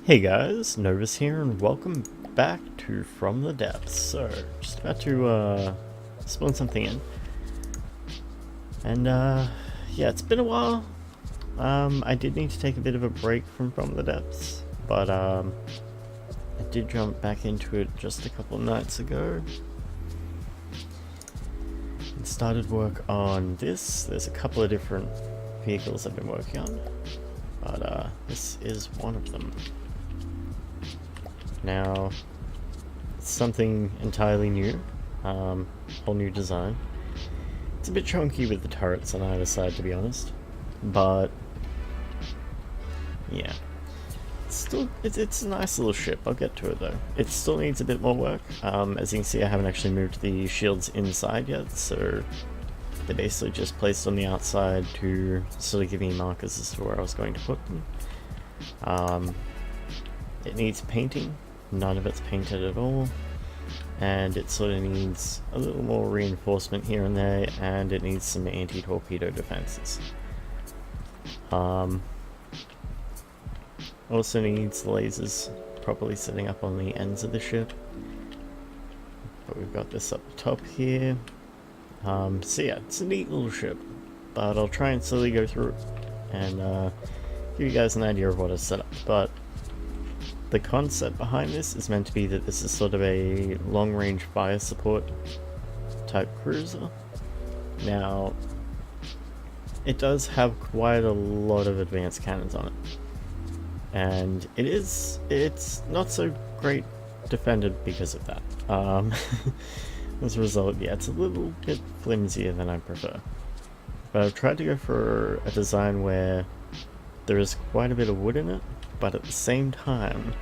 Hey guys, Novus here, and welcome back to From the Depths. So, just about to spawn something in, and yeah, it's been a while. I did need to take a bit of a break from the Depths, but I did jump back into it just a couple of nights ago and started work on this. There's a couple of different vehicles I've been working on, but this is one of them. Now, it's something entirely new, whole new design. It's a bit chunky with the turrets on either side, to be honest, but yeah, it's a nice little ship. I'll get to it though. It still needs a bit more work. As you can see, I haven't actually moved the shields inside yet, so they're basically just placed on the outside to sort of give me markers as to where I was going to put them. It needs painting. None of it's painted at all, and it sort of needs a little more reinforcement here and there, and it needs some anti-torpedo defenses. Also needs lasers properly setting up on the ends of the ship, but we've got this up the top here. So yeah, it's a neat little ship, but I'll try and slowly go through it and give you guys an idea of what I've set up. But the concept behind this is meant to be that this is sort of a long-range fire support type cruiser. Now, it does have quite a lot of advanced cannons on it, and it's not so great defended because of that. As a result, yeah, it's a little bit flimsier than I prefer. But I've tried to go for a design where there is quite a bit of wood in it, but at the same time,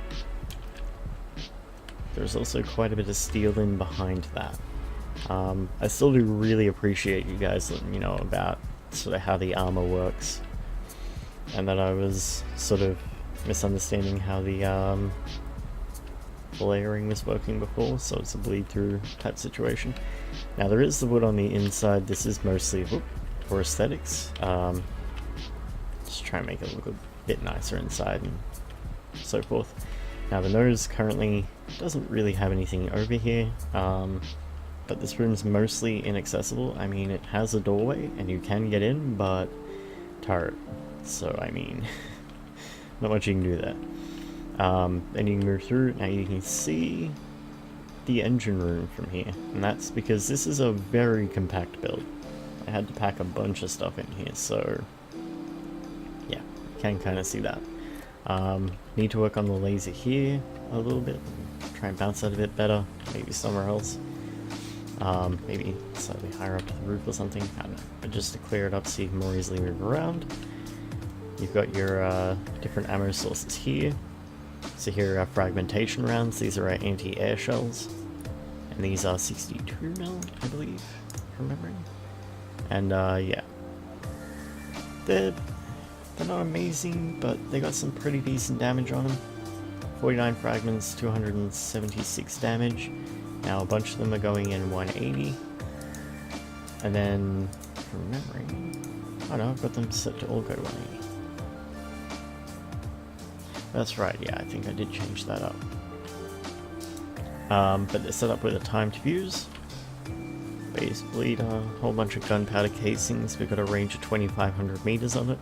there's also quite a bit of steel in behind that. I still do really appreciate you guys letting me know about sort of how the armor works, and that I was sort of misunderstanding how the layering was working before, so it's a bleed through type situation. Now there is the wood on the inside. This is mostly for aesthetics. Just try and make it look a bit nicer inside and so forth. Now the nose currently doesn't really have anything over here, but this room's mostly inaccessible. I mean, it has a doorway and you can get in, but turret, so I mean not much you can do there. And you can move through. Now you can see the engine room from here, and that's because this is a very compact build. I had to pack a bunch of stuff in here, so yeah, you can kind of see that. Need to work on the laser here a little bit, try and bounce that a bit better, maybe somewhere else. Maybe slightly higher up to the roof or something, I don't know, but just to clear it up so you can more easily move around. You've got your different ammo sources here. So here are fragmentation rounds. These are our anti-air shells, and these are 62mm, I believe, from memory. And yeah, they're not amazing, but they got some pretty decent damage on them. 49 fragments, 276 damage. Now a bunch of them are going in 180, and then from memory, oh no, I've got them set to all go 180. That's right, yeah, I think I did change that up. But they're set up with a timed fuse. Basically, a whole bunch of gunpowder casings. We've got a range of 2,500 meters on it,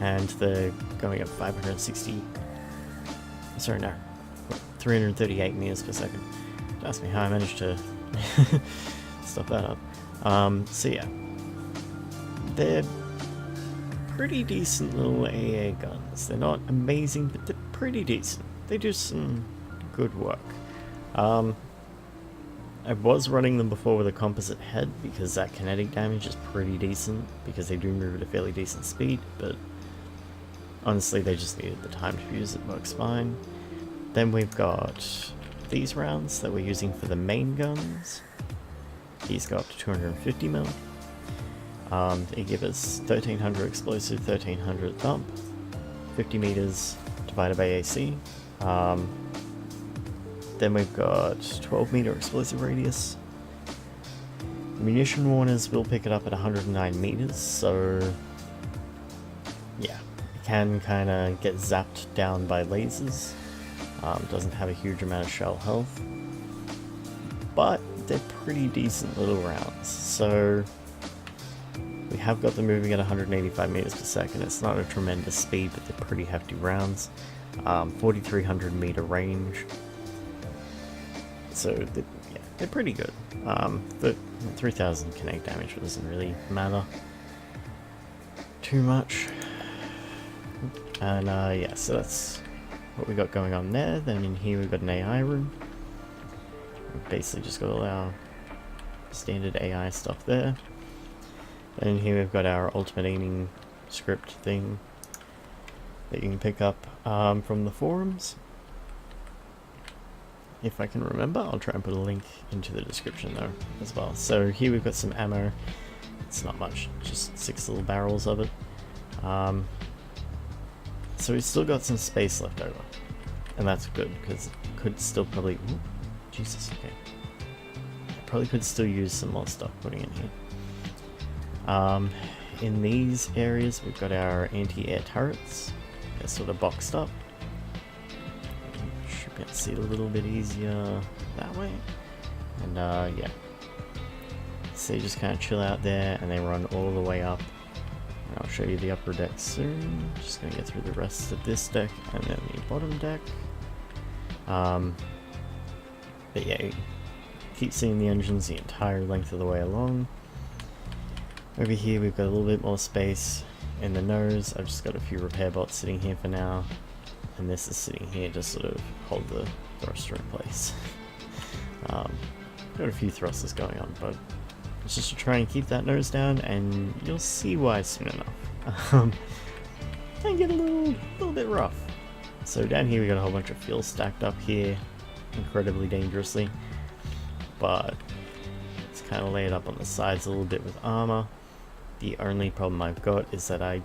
and they're going at 560. Sorry, no, 338 meters per second. Don't ask me how I managed to stop that up. So yeah, they're pretty decent little AA guns. They're not amazing, but they're pretty decent. They do some good work. I was running them before with a composite head because that kinetic damage is pretty decent, because they do move at a fairly decent speed, but honestly they just needed the time to fuse. It works fine. Then we've got these rounds that we're using for the main guns. These go up to 250mm. They give us 1300 explosive, 1300 thump, 50 meters divided by AC. Then we've got 12 meter explosive radius. Munition warners will pick it up at 109 meters, so yeah, it can kind of get zapped down by lasers. Doesn't have a huge amount of shell health, but they're pretty decent little rounds. So we have got them moving at 185 meters per second. It's not a tremendous speed, but they're pretty hefty rounds. 4,300 meter range. So they're pretty good. But 3,000 kinetic damage doesn't really matter too much. And yeah, so that's what we got going on there. Then in here we've got an AI room. We've basically just got all our standard AI stuff there. And in here we've got our ultimate aiming script thing that you can pick up from the forums. If I can remember, I'll try and put a link into the description though as well. So here we've got some ammo. It's not much, just 6 little barrels of it. So we've still got some space left over, and that's good because it could still probably. Ooh, Jesus, okay. I probably could still use some more stuff putting in here. In these areas, we've got our anti-air turrets. They're sort of boxed up. Should be able to see it a little bit easier that way. And yeah. So you just kind of chill out there, and they run all the way up. And I'll show you the upper deck soon. Just gonna get through the rest of this deck and then the bottom deck. But yeah, you keep seeing the engines the entire length of the way along. Over here we've got a little bit more space in the nose. I've just got a few repair bots sitting here for now. And this is sitting here to sort of hold the thruster in place. Got a few thrusters going on, but it's just to try and keep that nose down, and you'll see why soon enough. Can get a little bit rough. So down here we got a whole bunch of fuel stacked up here, incredibly dangerously, but it's kind of laid up on the sides a little bit with armor. The only problem I've got is that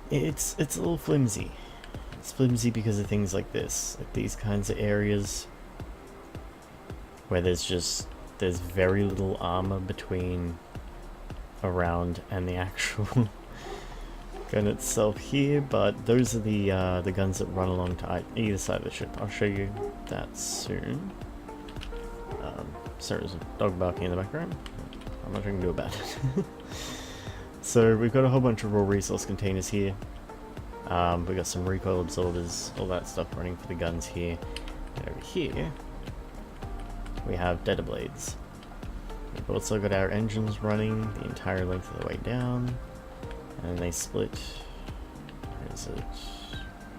it's a little flimsy. It's flimsy because of things like this, like these kinds of areas where there's very little armor between a round and the actual gun itself here, but those are the guns that run along to either side of the ship. I'll show you that soon. Sorry, there's a dog barking in the background. I'm not going to do about it. So we've got a whole bunch of raw resource containers here. We've got some recoil absorbers, all that stuff running for the guns here. And over here we have deader blades. We've also got our engines running the entire length of the way down, and they split. Where is it?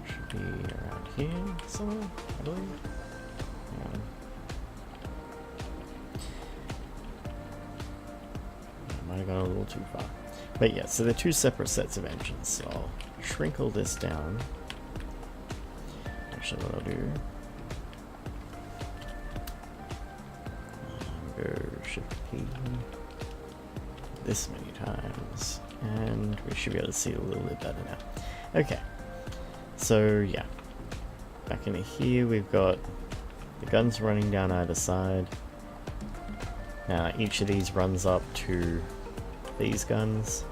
Should be around here somewhere, I believe. Yeah. I might have gone a little too far. But yeah, so they're two separate sets of engines, so I'll shrink all this down. Actually, what I'll do, go Shift P this many times, and we should be able to see it a little bit better now. Okay, so yeah, back into here we've got the guns running down either side. Now each of these runs up to these guns.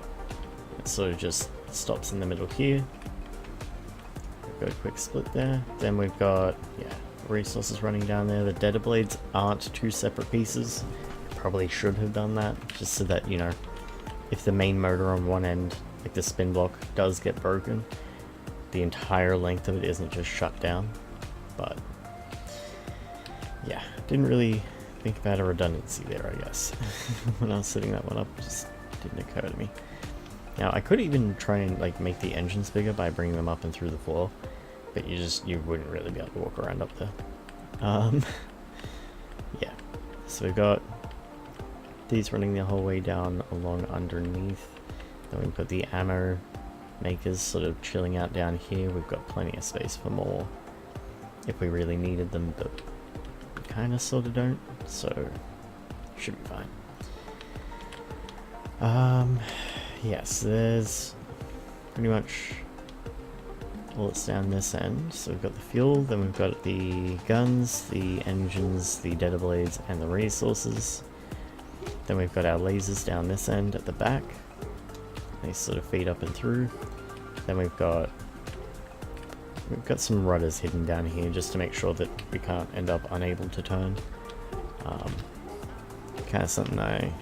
It sort of just stops in the middle here. We've got a quick split there. Then we've got, yeah, resources running down there. The deader blades aren't two separate pieces. Probably should have done that, just so that, you know, if the main motor on one end, like the spin block, does get broken, the entire length of it isn't just shut down. But yeah, didn't really think about a redundancy there, I guess. When I was setting that one up, it just didn't occur to me. Now I could even try and like make the engines bigger by bringing them up and through the floor, but you wouldn't really be able to walk around up there. Yeah, so we've got these running the whole way down along underneath. Then we've got the ammo makers sort of chilling out down here. We've got plenty of space for more if we really needed them, but we kind of sort of don't, so should be fine. Yes, there's pretty much all that's down this end. So we've got the fuel, then we've got the guns, the engines, the deader blades, and the resources. Then we've got our lasers down this end at the back. They sort of feed up and through. Then we've got some rudders hidden down here just to make sure that we can't end up unable to turn. Kind of something I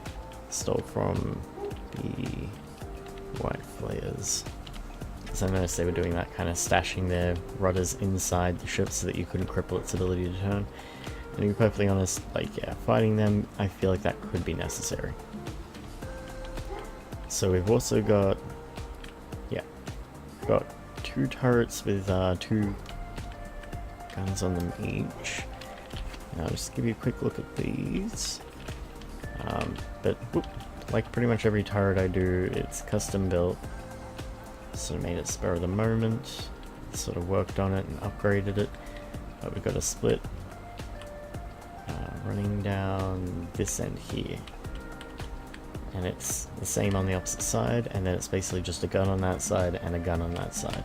stole from the white flares. So I noticed they were doing that, kind of stashing their rudders inside the ship so that you couldn't cripple its ability to turn. And to be perfectly honest, like, yeah, fighting them, I feel like that could be necessary. So we've also got, yeah, we've got 2 turrets with 2 guns on them each. Now I'll just give you a quick look at these. But whoop, like pretty much every turret I do, it's custom built. Sort of made it spur of the moment, sort of worked on it and upgraded it. But we've got a split running down this end here. And it's the same on the opposite side, and then it's basically just a gun on that side and a gun on that side.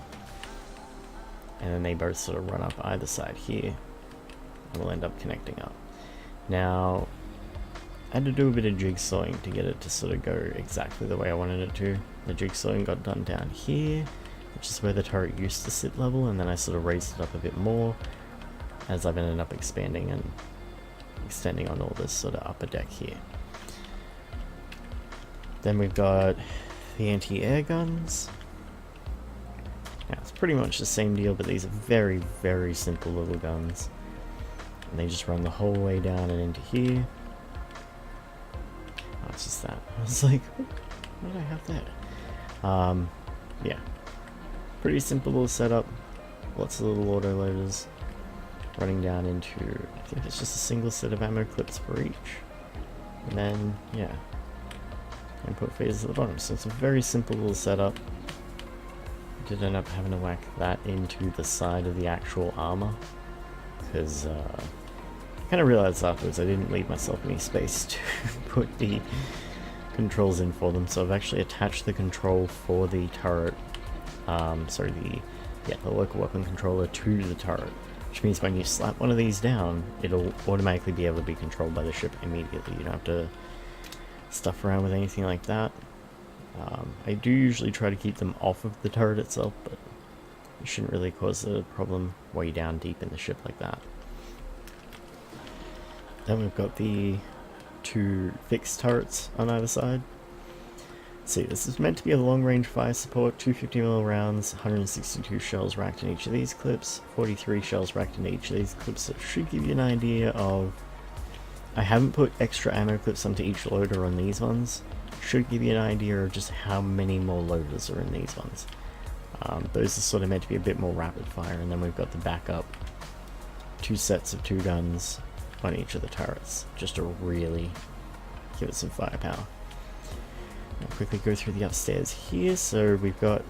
And then they both sort of run up either side here, and we'll end up connecting up. Now, I had to do a bit of jigsawing to get it to sort of go exactly the way I wanted it to. The jigsawing got done down here, which is where the turret used to sit level, and then I sort of raised it up a bit more as I've ended up expanding and extending on all this sort of upper deck here. Then we've got the anti-air guns. Now it's pretty much the same deal, but these are very, very simple little guns. And they just run the whole way down and into here. Oh, it's just that. I was like, what did I have there? Yeah. Pretty simple little setup. Lots of little auto loaders. Running down into, I think it's just a single set of ammo clips for each. And then, yeah. Input phases at the bottom. So it's a very simple little setup. I did end up having to whack that into the side of the actual armor, because I kind of realized afterwards I didn't leave myself any space to put the controls in for them. So I've actually attached the control for the turret, the local weapon controller to the turret, which means when you slap one of these down, it'll automatically be able to be controlled by the ship immediately. You don't have to stuff around with anything like that. I do usually try to keep them off of the turret itself, but it shouldn't really cause a problem way down deep in the ship like that. Then we've got the 2 fixed turrets on either side. Let's see, this is meant to be a long-range fire support, 250mm rounds, 162 shells racked in each of these clips, 43 shells racked in each of these clips, so it should give you an idea of... I haven't put extra ammo clips onto each loader on these ones. Should give you an idea of just how many more loaders are in these ones. Those are sort of meant to be a bit more rapid fire, and then we've got the backup 2 sets of 2 guns on each of the turrets, just to really give it some firepower. I'll quickly go through the upstairs here. So we've got,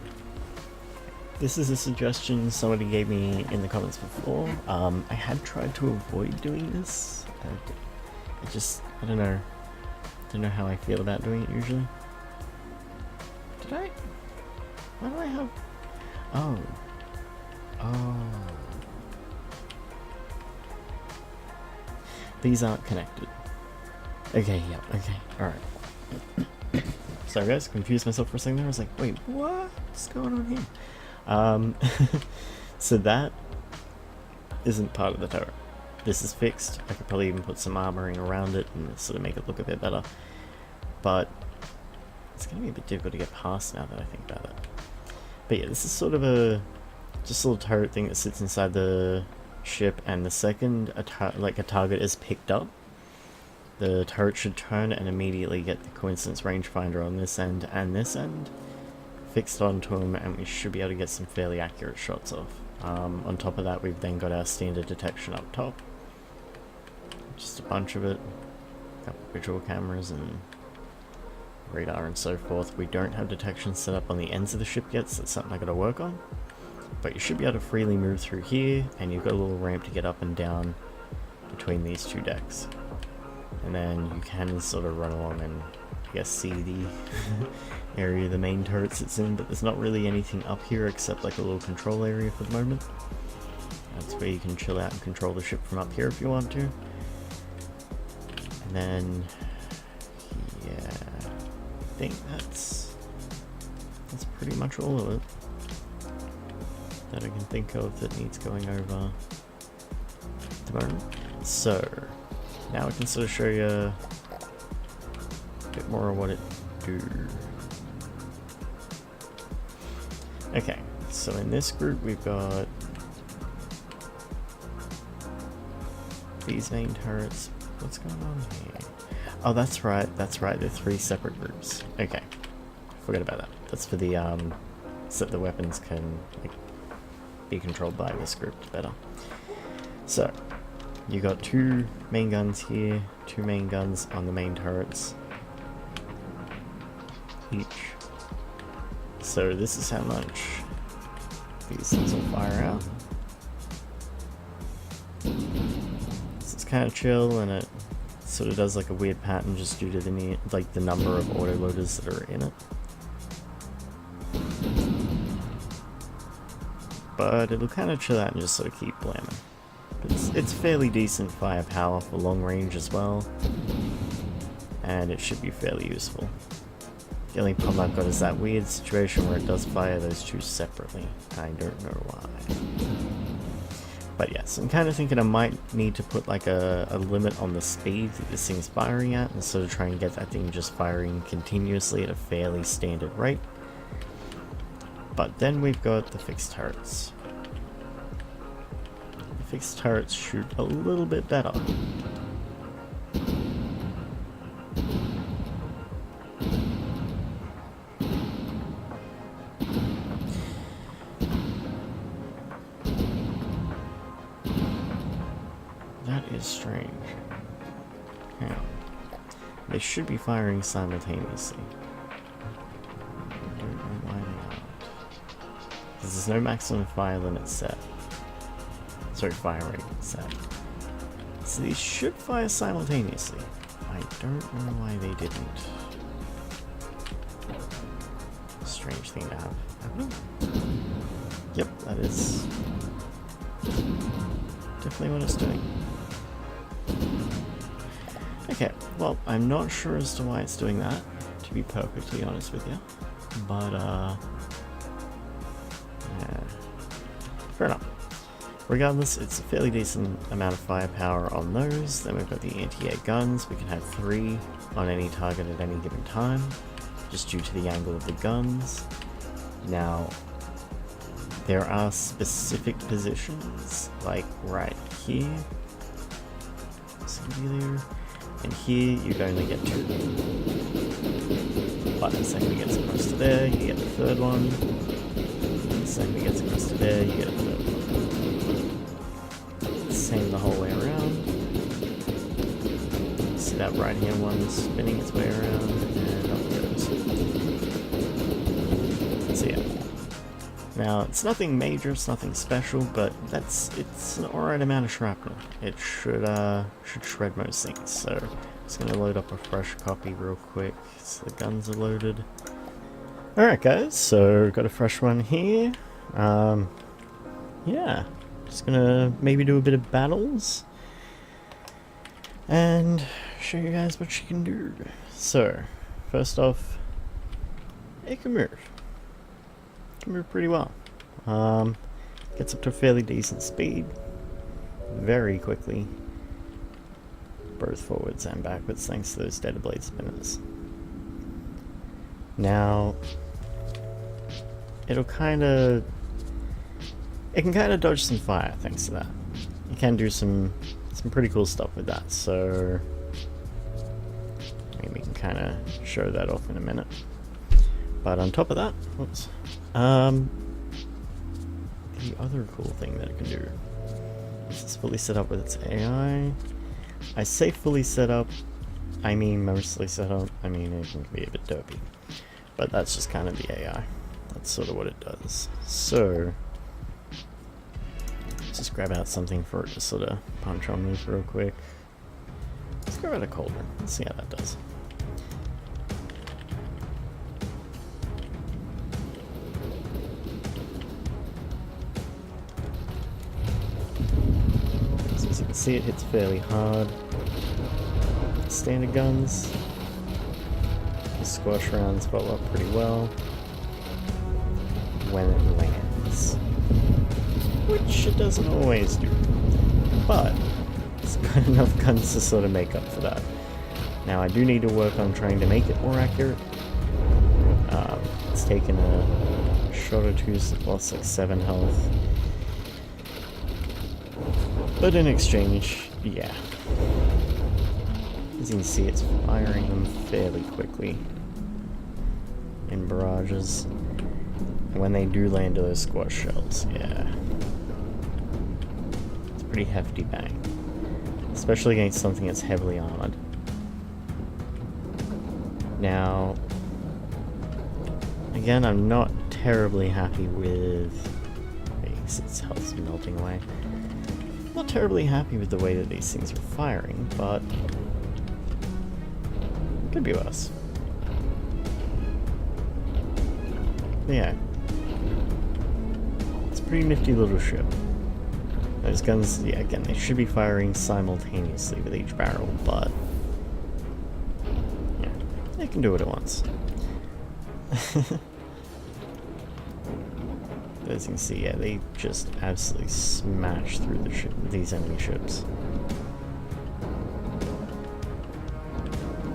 this is a suggestion somebody gave me in the comments before. I had tried to avoid doing this. I don't know how I feel about doing it usually. Did I? Why do I have? Oh. These aren't connected. Okay, yeah, okay, alright. Sorry guys, confused myself for a second there. I was like, wait, what's going on here? So that isn't part of the turret. This is fixed. I could probably even put some armoring around it and sort of make it look a bit better. But it's going to be a bit difficult to get past now that I think about it. But yeah, this is sort of just a little turret thing that sits inside the ship, and the second a target is picked up, the turret should turn and immediately get the coincidence rangefinder on this end and this end fixed onto him, and we should be able to get some fairly accurate shots off. On top of that, we've then got our standard detection up top. Just a bunch of it. A couple visual cameras and radar and so forth. We don't have detection set up on the ends of the ship yet, so that's something I gotta work on. But you should be able to freely move through here, and you've got a little ramp to get up and down between these 2 decks. And then you can sort of run along and, I guess, see the area the main turret sits in, but there's not really anything up here except like a little control area for the moment. That's where you can chill out and control the ship from up here if you want to. And then, yeah, I think that's pretty much all of it. that I can think of that needs going over at the moment. So now I can sort of show you a bit more of what it do. Okay, so in this group we've got these main turrets. What's going on here? Oh, that's right, they're 3 separate groups. Okay, forget about that. That's for the, so that the weapons can, like, be controlled by this group better. So, you got 2 main guns here, 2 main guns on the main turrets each. So this is how much these things will fire out. So it's kind of chill, and it sort of does like a weird pattern just due to the the number of autoloaders that are in it. But it'll kind of chill out and just sort of keep blamming. It's fairly decent firepower for long range as well, and it should be fairly useful. The only problem I've got is that weird situation where it does fire those 2 separately. I don't know why. But yes, I'm kind of thinking I might need to put like a limit on the speed that this thing's firing at, and sort of try and get that thing just firing continuously at a fairly standard rate. But then we've got the fixed turrets. The fixed turrets shoot a little bit better. That is strange. Hang on. They should be firing simultaneously. I don't know why they aren't. Because there's no maximum fire limit set. Sorry, fire rate set. So these should fire simultaneously. I don't know why they didn't. Strange thing to have happen. Yep, that is definitely what it's doing. Okay, well, I'm not sure as to why it's doing that, to be perfectly honest with you. But, yeah, fair enough. Regardless, it's a fairly decent amount of firepower on those. Then we've got the anti-air guns. We can have 3 on any target at any given time, just due to the angle of the guns. Now, there are specific positions, like right here. Somebody there. And here, you'd only get 2. But the second it gets across to there, you get the 3rd one. And the second it gets across to there, you get a 3rd one. Same the whole way around. See that right hand one spinning its way around, and up it goes. So yeah. Now, it's nothing major, it's nothing special, but it's an alright amount of shrapnel. It should shred most things. So I'm just gonna load up a fresh copy real quick so the guns are loaded. Alright guys, so got a fresh one here. Yeah. Just gonna maybe do a bit of battles and show you guys what she can do. So, first off, it can move. It can move pretty well. Gets up to a fairly decent speed very quickly, both forwards and backwards, thanks to those data blade spinners. Now, it can kind of dodge some fire thanks to that. You can do some pretty cool stuff with that, so maybe we can kind of show that off in a minute. But on top of that, whoops, the other cool thing that it can do is it's fully set up with its AI. I say fully set up, I mean mostly set up. I mean, it can be a bit dopey, but that's just kind of the AI. That's sort of what it does. So just grab out something for it to sort of punch on with real quick. Let's grab out a cauldron. Let's see how that does. So as you can see, it hits fairly hard. Standard guns. The squash rounds roll up pretty well when it lands. which it doesn't always do. But it's got enough guns to sort of make up for that. Now I do need to work on trying to make it more accurate. It's taken a shot or two, so it lost like 7 health. But in exchange, yeah. As you can see, it's firing them fairly quickly in barrages. And when they do land to those squash shells, yeah. It's a pretty hefty bang. Especially against something that's heavily armored. Now, again, I'm not terribly happy with... its health's melting away. Not terribly happy with the way that these things are firing, but could be worse. But yeah, it's a pretty nifty little ship. Those guns, yeah, again, they should be firing simultaneously with each barrel, but yeah, they can do it at once. As you can see, yeah, they just absolutely smash through these enemy ships.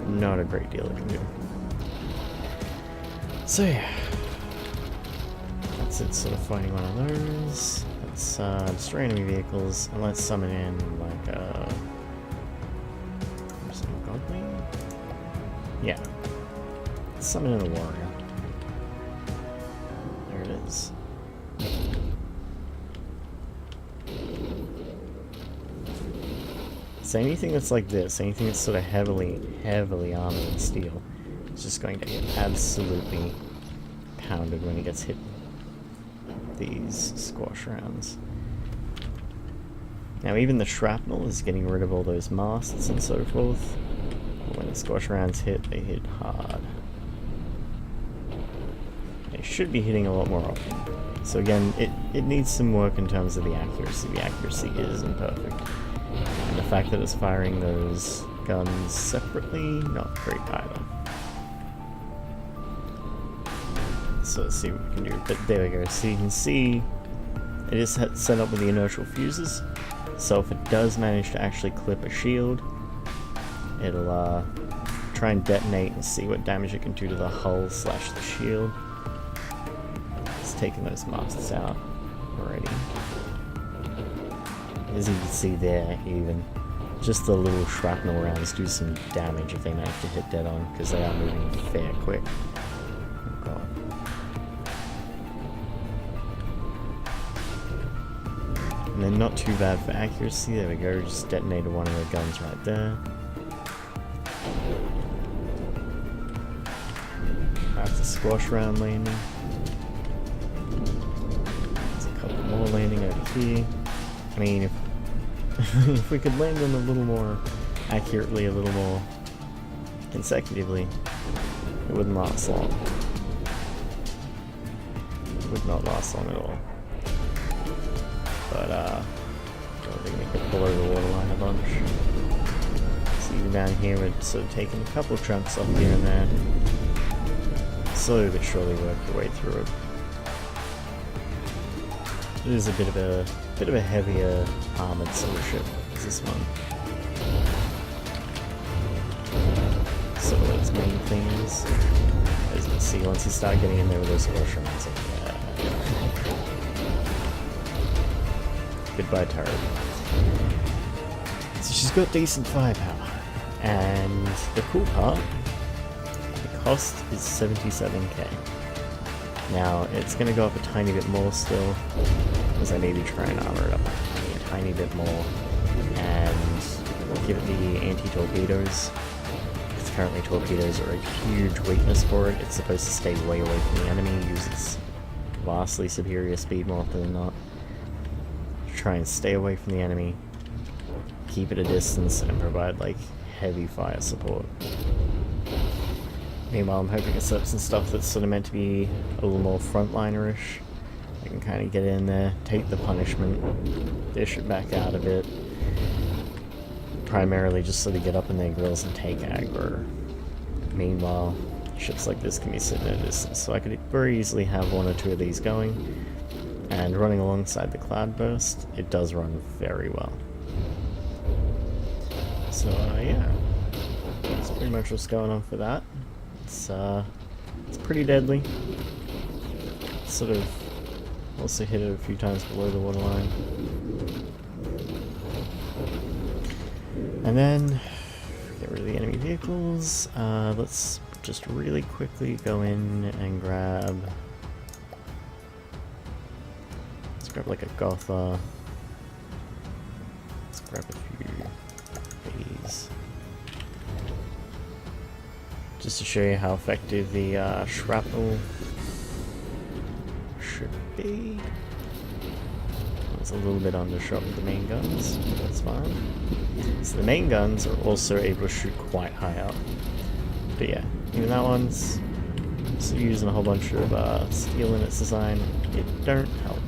Not a great deal it can do. So yeah, that's it, sort of fighting one of those. Let's destroy enemy vehicles, and let's summon in like a... Godwing? Yeah. Let's summon in a warrior. There it is. So anything that's like this, anything that's sort of heavily armored in steel, is just going to get absolutely pounded when it gets hit these squash rounds. Now even the shrapnel is getting rid of all those masts and so forth. When the squash rounds hit, they hit hard. They should be hitting a lot more often. So again, it needs some work in terms of the accuracy. The accuracy isn't perfect. And the fact that it's firing those guns separately, not great either. So let's see what we can do. But there we go. So you can see it is set up with the inertial fuses. So if it does manage to actually clip a shield, it'll try and detonate and see what damage it can do to the hull / the shield. It's taking those masts out already. As you can see there, even just the little shrapnel rounds do some damage if they manage to hit dead on, because they are moving fair quick. Oh god. And they're not too bad for accuracy. There we go, just detonated one of their guns right there. That's a squash round landing. There's a couple more landing over here. I mean, if we could land them a little more accurately, a little more consecutively, it wouldn't last long. It would not last long at all. But, I think we could pull over the waterline a bunch. So even down here, we're sort of taking a couple chunks off here and there. Slowly but surely work your way through it. It is a bit of a heavier armored sort of ship as this one. So what its main thing is, as you can see, once you start getting in there with those squash rounds, goodbye turret. So she's got decent firepower, and the cool part, the cost is 77k. Now, it's going to go up a tiny bit more still, because I need to try and armor it up a tiny bit more, and give it the anti-torpedoes, because currently torpedoes are a huge weakness for it. It's supposed to stay way away from the enemy, use its vastly superior speed more often than not. Try and stay away from the enemy, keep it a distance, and provide, like, heavy fire support. Meanwhile, I'm hoping it sets some stuff that's sort of meant to be a little more frontliner-ish. I can kind of get in there, take the punishment, dish it back out a bit. Primarily just sort of get up in their grills and take aggro. Meanwhile, ships like this can be sitting at a distance, so I could very easily have one or two of these going, And running alongside the cloudburst, it does run very well. So yeah, that's pretty much what's going on for that. It's pretty deadly. Sort of also hit it a few times below the waterline. And then get rid of the enemy vehicles. Let's just really quickly go in and grab. Let's grab like a Gotha. Let's grab a few of these. Just to show you how effective the shrapnel should be. It's a little bit undershot with the main guns, but that's fine. So the main guns are also able to shoot quite high up. But yeah, even that one's still using a whole bunch of steel in its design. It don't help.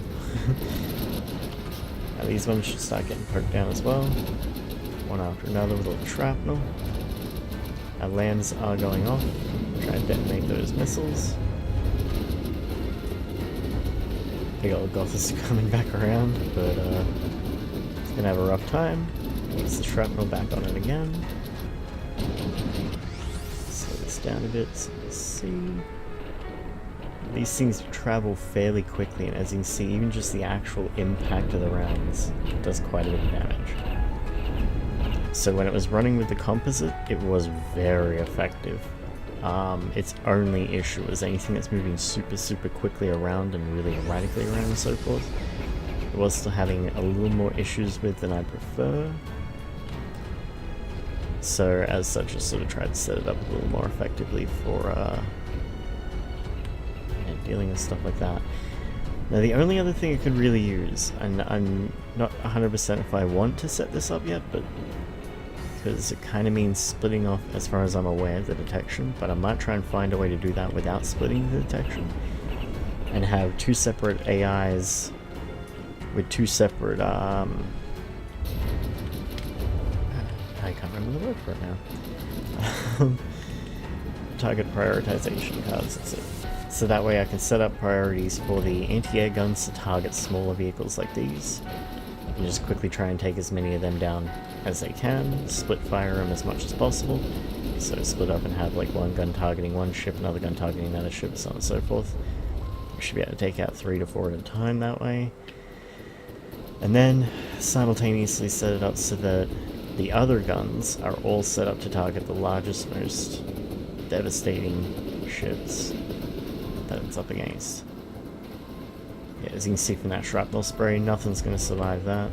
Now these ones should start getting poked down as well, one after another with all the shrapnel. Our lands are going off. Try and detonate those missiles. Big old Gothas coming back around, but it's gonna have a rough time. Gets the shrapnel back on it again. Slow this down a bit so you see. These things travel fairly quickly, and as you can see, even just the actual impact of the rounds does quite a bit of damage. So when it was running with the composite, it was very effective. Its only issue is anything that's moving super quickly around and really erratically around and so forth. It was still having a little more issues with than I prefer. So as such, I sort of tried to set it up a little more effectively for dealing with stuff like that. Now the only other thing I could really use, and I'm not 100% if I want to set this up yet, but because it kind of means splitting off, as far as I'm aware, the detection, but I might try and find a way to do that without splitting the detection, and have two separate AIs with two separate, I can't remember the word for it now. Target prioritization cards, that's it. So that way I can set up priorities for the anti-air guns to target smaller vehicles like these, and just quickly try and take as many of them down as they can, split fire them as much as possible, so split up and have like one gun targeting one ship, another gun targeting another ship, so on and so forth. We should be able to take out 3 to 4 at a time that way. And then simultaneously set it up so that the other guns are all set up to target the largest, most devastating ships that it's up against. Yeah, as you can see from that shrapnel spray, nothing's going to survive that.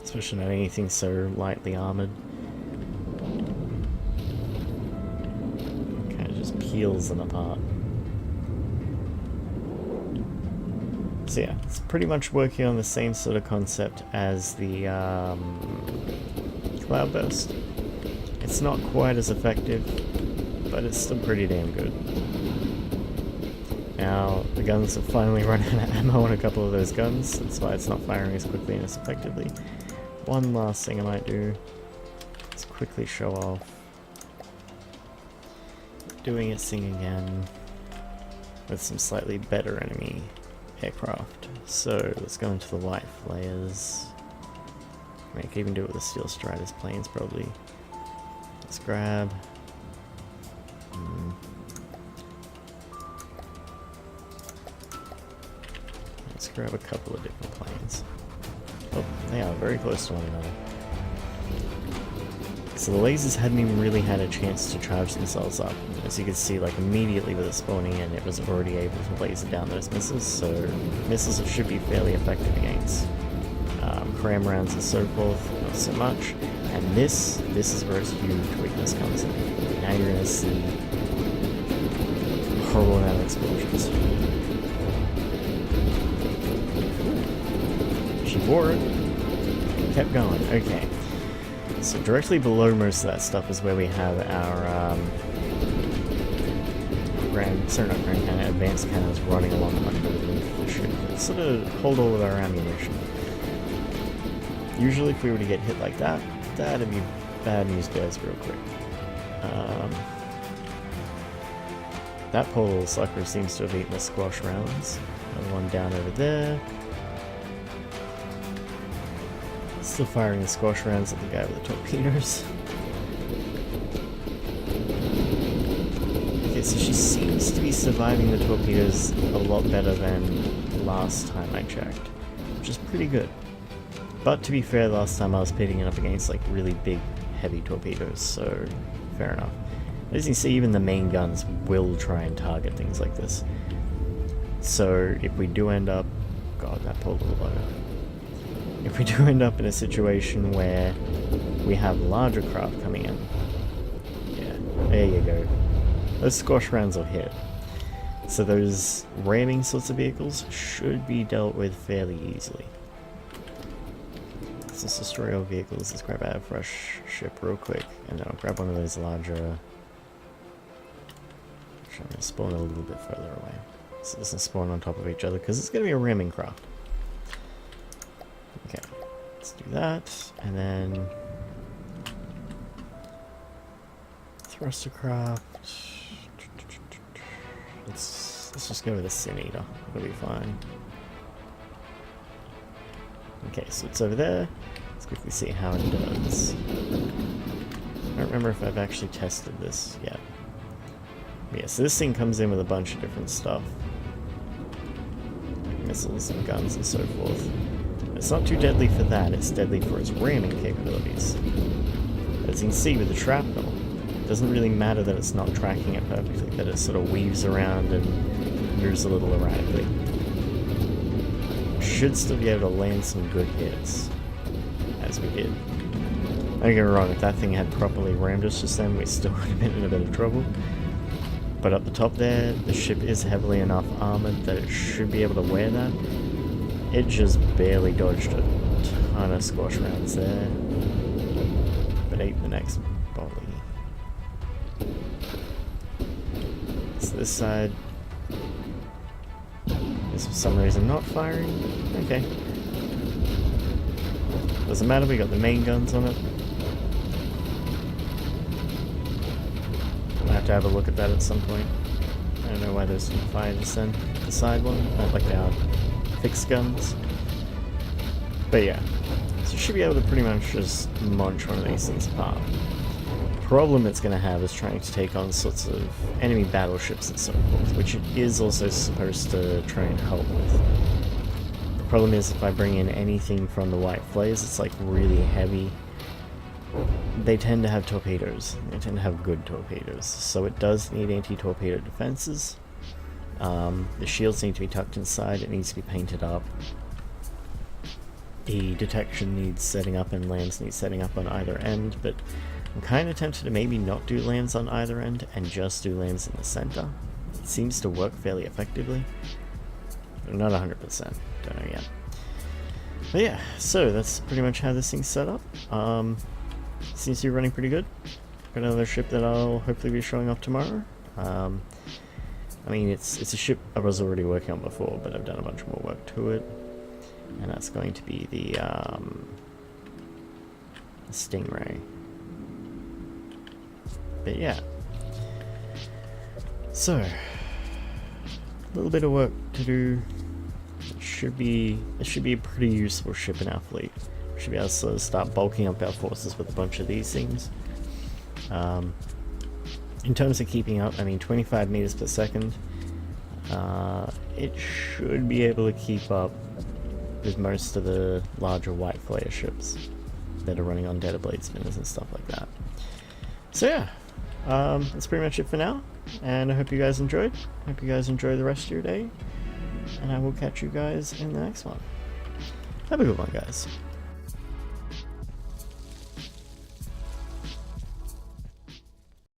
Especially not anything so lightly armored. Kind of just peels them apart. So yeah, it's pretty much working on the same sort of concept as the Cloudburst. It's not quite as effective, but it's still pretty damn good. Now, the guns have finally run out of ammo on a couple of those guns, that's why it's not firing as quickly and as effectively. One last thing I might do is quickly show off doing its thing again with some slightly better enemy aircraft. So let's go into the light flares. I mean, I can even do it with the Steel Striders planes probably. Let's grab let's grab a couple of different planes. Oh, they are very close to one another. So the lasers hadn't even really had a chance to charge themselves up. As you can see, like immediately with it spawning in, it was already able to laser down those missiles, so missiles that should be fairly effective against cram rounds and so forth, not so much. And this is where its huge weakness comes in. Now you're going to see a horrible amount of explosions. She wore it, kept going. Okay, so directly below most of that stuff is where we have our advanced cannons running along underneath the ship. They sort of hold all of our ammunition. Usually if we were to get hit like that, that'd be bad news bears real quick. That poor little sucker seems to have eaten the squash rounds. one down over there. Still firing the squash rounds at the guy with the torpedoes. Okay, so she seems to be surviving the torpedoes a lot better than last time I checked, which is pretty good. But to be fair, last time I was pitting it up against like really big, heavy torpedoes, so fair enough. As you can see, even the main guns will try and target things like this. So if we do end up... God, that pulled a little low. If we do end up in a situation where we have larger craft coming in, yeah, there you go. Those squash rounds will hit. So those ramming sorts of vehicles should be dealt with fairly easily. So let's destroy all vehicles. Let's grab a fresh ship real quick, and then I'll grab one of those larger... Actually, I'm going to spawn a little bit further away, so it doesn't spawn on top of each other, because it's going to be a ramming craft. Okay, let's do that, and then thruster craft. Let's just go with a Sin Eater. It'll be fine. Okay, so it's over there. Let's quickly see how it does. I don't remember if I've actually tested this yet. But yeah, so this thing comes in with a bunch of different stuff. Missiles and guns and so forth. It's not too deadly for that, it's deadly for its ramming capabilities. As you can see with the shrapnel, it doesn't really matter that it's not tracking it perfectly, that it sort of weaves around and moves a little erratically. Should still be able to land some good hits, as we did. Don't get me wrong, if that thing had properly rammed us just then, we still would have been in a bit of trouble. But up the top there, the ship is heavily enough armored that it should be able to wear that. It just barely dodged a ton of squash rounds there, but ate the next volley. So this side is for some reason not firing. Okay. Doesn't matter, we got the main guns on it. I'll have to have a look at that at some point. I don't know why those didn't fire just then. The side one, not like our fixed guns. But yeah, so you should be able to pretty much just munch one of these things apart. The problem it's going to have is trying to take on sorts of enemy battleships and so forth, which it is also supposed to try and help with. The problem is if I bring in anything from the white flares, it's like really heavy. They tend to have torpedoes. They tend to have good torpedoes, so it does need anti-torpedo defenses. The shields need to be tucked inside, it needs to be painted up. The detection needs setting up and lands need setting up on either end, but I'm kind of tempted to maybe not do lands on either end and just do lands in the center. It seems to work fairly effectively. I'm not 100%, don't know yet. But yeah, so that's pretty much how this thing's set up. Seems to be running pretty good. Got another ship that I'll hopefully be showing off tomorrow. I mean, it's a ship I was already working on before, but I've done a bunch more work to it. And that's going to be the Stingray. But yeah. So, a little bit of work to do. It should be a pretty useful ship in our fleet. We should be able to sort of start bulking up our forces with a bunch of these things. In terms of keeping up, I mean 25 meters per second, it should be able to keep up with most of the larger white flare ships that are running on deader blade spinners and stuff like that. So yeah, that's pretty much it for now, and I hope you guys enjoyed. I hope you guys enjoy the rest of your day, and I will catch you guys in the next one. Have a good one, guys.